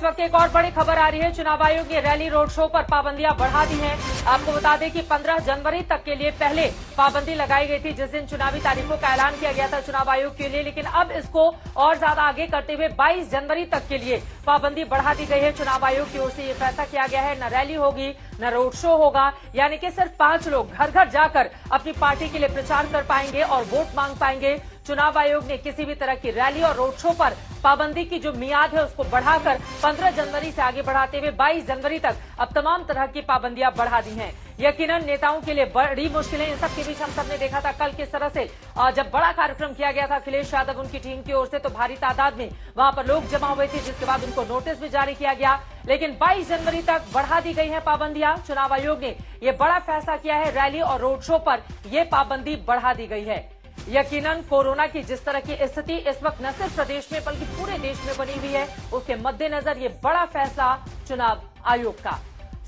वक्त एक और बड़ी खबर आ रही है। चुनाव आयोग ने रैली रोड शो पर पाबंदियां बढ़ा दी हैं। आपको बता दें कि 15 जनवरी तक के लिए पहले पाबंदी लगाई गई थी, जिस दिन चुनावी तारीखों का ऐलान किया गया था चुनाव आयोग के लिए, लेकिन अब इसको और ज्यादा आगे करते हुए 22 जनवरी तक के लिए पाबंदी बढ़ा दी गई है। चुनाव आयोग की ओर से ये फैसला किया गया है, न रैली होगी न रोड शो होगा, यानी कि सिर्फ 5 लोग घर घर जाकर अपनी पार्टी के लिए प्रचार कर पाएंगे और वोट मांग पाएंगे। चुनाव आयोग ने किसी भी तरह की रैली और रोड शो पर पाबंदी की जो मियाद है उसको बढ़ाकर 15 जनवरी से आगे बढ़ाते हुए 22 जनवरी तक अब तमाम तरह की पाबंदियां बढ़ा दी हैं। यकीनन नेताओं के लिए बड़ी मुश्किलें। इन सब के बीच हम सबने देखा था कल किस तरह से जब बड़ा कार्यक्रम किया गया था अखिलेश यादव उनकी टीम की ओर से, तो भारी तादाद में वहां पर लोग जमा हुए थे, जिसके बाद उनको नोटिस भी जारी किया गया। लेकिन 22 जनवरी तक बढ़ा दी गई है पाबंदियां। चुनाव आयोग ने यह बड़ा फैसला किया है, रैली और रोड शो पर यह पाबंदी बढ़ा दी गई है। यकीनन कोरोना की जिस तरह की स्थिति इस वक्त न सिर्फ प्रदेश में बल्कि पूरे देश में बनी हुई है, उसके मद्देनजर ये बड़ा फैसला चुनाव आयोग का।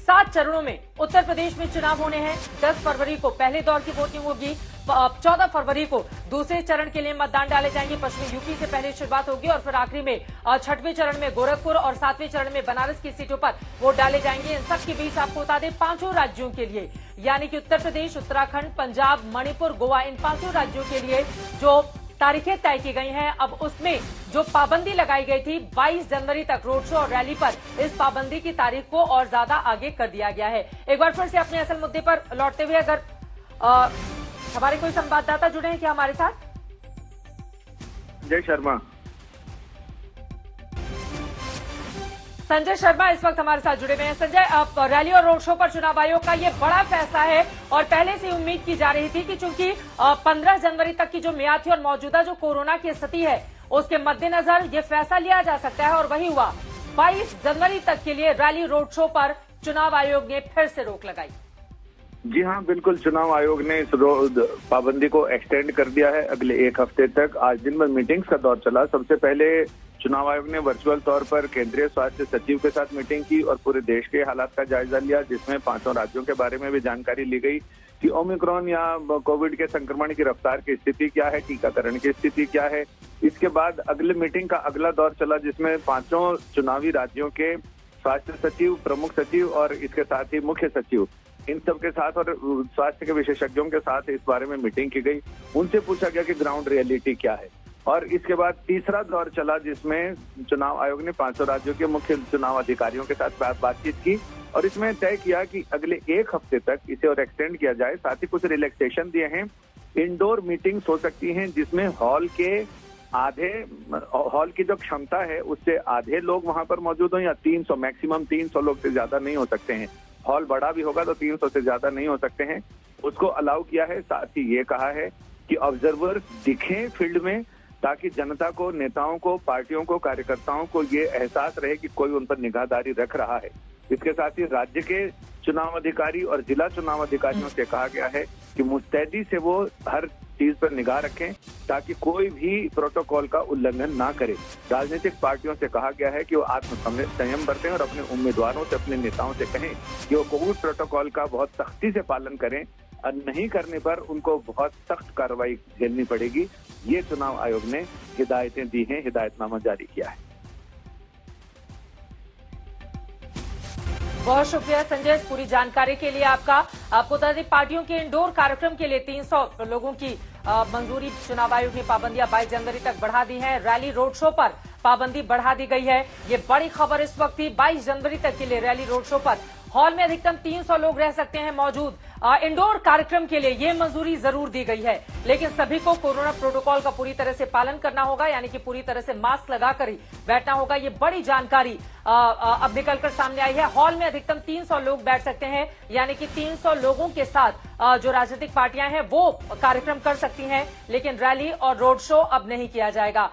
7 चरणों में उत्तर प्रदेश में चुनाव होने हैं। 10 फरवरी को पहले दौर की वोटिंग होगी, 14 फरवरी को दूसरे चरण के लिए मतदान डाले जाएंगे। पश्चिमी यूपी से पहले शुरुआत होगी और फिर आखिरी में 6वें चरण में गोरखपुर और 7वें चरण में बनारस की सीटों पर वोट डाले जाएंगे। इन सब के बीच आपको बता दें 5 राज्यों के लिए, यानी कि उत्तर प्रदेश, उत्तराखंड, पंजाब, मणिपुर, गोवा, इन 5 राज्यों के लिए जो तारीखें तय की गई हैं, अब उसमें जो पाबंदी लगाई गई थी 22 जनवरी तक रोड शो और रैली पर, इस पाबंदी की तारीख को और ज्यादा आगे कर दिया गया है। एक बार फिर से अपने असल मुद्दे पर लौटते हुए, अगर हमारे कोई संवाददाता जुड़े हैं क्या हमारे साथ? जय शर्मा। संजय शर्मा इस वक्त हमारे साथ जुड़े हुए हैं। संजय, रैली और रोड शो पर चुनाव आयोग का ये बड़ा फैसला है और पहले से उम्मीद की जा रही थी कि चूंकि 15 जनवरी तक की जो मियाद थी और मौजूदा जो कोरोना की स्थिति है उसके मद्देनजर ये फैसला लिया जा सकता है, और वही हुआ। 22 जनवरी तक के लिए रैली रोड शो पर चुनाव आयोग ने फिर से रोक लगाई। जी हाँ, बिल्कुल। चुनाव आयोग ने इस पाबंदी को एक्सटेंड कर दिया है अगले 1 हफ्ते तक। आज दिन भर मीटिंग्स का दौर चला। सबसे पहले चुनाव आयोग ने वर्चुअल तौर पर केंद्रीय स्वास्थ्य सचिव के साथ मीटिंग की और पूरे देश के हालात का जायजा लिया, जिसमें 5 राज्यों के बारे में भी जानकारी ली गई कि ओमिक्रॉन या कोविड के संक्रमण की रफ्तार की स्थिति क्या है, टीकाकरण की स्थिति क्या है। इसके बाद अगले मीटिंग का अगला दौर चला, जिसमें 5 चुनावी राज्यों के स्वास्थ्य सचिव, प्रमुख सचिव और इसके साथ ही मुख्य सचिव, इन सब के साथ और स्वास्थ्य के विशेषज्ञों के साथ इस बारे में मीटिंग की गई। उनसे पूछा गया कि ग्राउंड रियलिटी क्या है। और इसके बाद तीसरा दौर चला, जिसमें चुनाव आयोग ने 5 राज्यों के मुख्य चुनाव अधिकारियों के साथ बातचीत की और इसमें तय किया कि अगले 1 हफ्ते तक इसे और एक्सटेंड किया जाए। साथ ही कुछ रिलैक्सेशन दिए हैं। इंडोर मीटिंग्स हो सकती हैं, जिसमें हॉल की जो क्षमता है उससे आधे लोग वहां पर मौजूद हो, या 300, मैक्सिमम 300 लोग से ज्यादा नहीं हो सकते हैं। हॉल बड़ा भी होगा तो 300 से ज्यादा नहीं हो सकते हैं, उसको अलाउ किया है। साथ ही ये कहा है कि ऑब्जर्वर्स दिखें फील्ड में, ताकि जनता को, नेताओं को, पार्टियों को, कार्यकर्ताओं को ये एहसास रहे कि कोई उन पर निगाहदारी रख रहा है। इसके साथ ही राज्य के चुनाव अधिकारी और जिला चुनाव अधिकारियों से कहा गया है कि मुस्तैदी से वो हर चीज पर निगाह रखें ताकि कोई भी प्रोटोकॉल का उल्लंघन ना करे। राजनीतिक पार्टियों से कहा गया है कि वो संयम बरतें और अपने उम्मीदवारों से, अपने नेताओं से कहें कि वो कोविड प्रोटोकॉल का बहुत सख्ती से पालन करें और नहीं करने पर उनको बहुत सख्त कार्रवाई झेलनी पड़ेगी। ये चुनाव आयोग ने हिदायतें दी हैं, हिदायतनामा जारी किया है। बहुत शुक्रिया संजय इस पूरी जानकारी के लिए आपका। आपको बता दें पार्टियों के इंडोर कार्यक्रम के लिए 300 लोगों की मंजूरी चुनाव आयोग ने पाबंदियां 22 जनवरी तक बढ़ा दी हैं। रैली रोड शो पर पाबंदी बढ़ा दी गई है। ये बड़ी खबर इस वक्त थी। 22 जनवरी तक के लिए रैली रोड शो पर हॉल में अधिकतम 300 लोग रह सकते हैं मौजूद। इंडोर कार्यक्रम के लिए ये मंजूरी जरूर दी गई है, लेकिन सभी को कोरोना प्रोटोकॉल का पूरी तरह से पालन करना होगा, यानी कि पूरी तरह से मास्क लगाकर ही बैठना होगा। ये बड़ी जानकारी अब निकलकर सामने आई है। हॉल में अधिकतम 300 लोग बैठ सकते हैं, यानी कि 300 लोगों के साथ जो राजनीतिक पार्टियां हैं वो कार्यक्रम कर सकती हैं, लेकिन रैली और रोड शो अब नहीं किया जाएगा।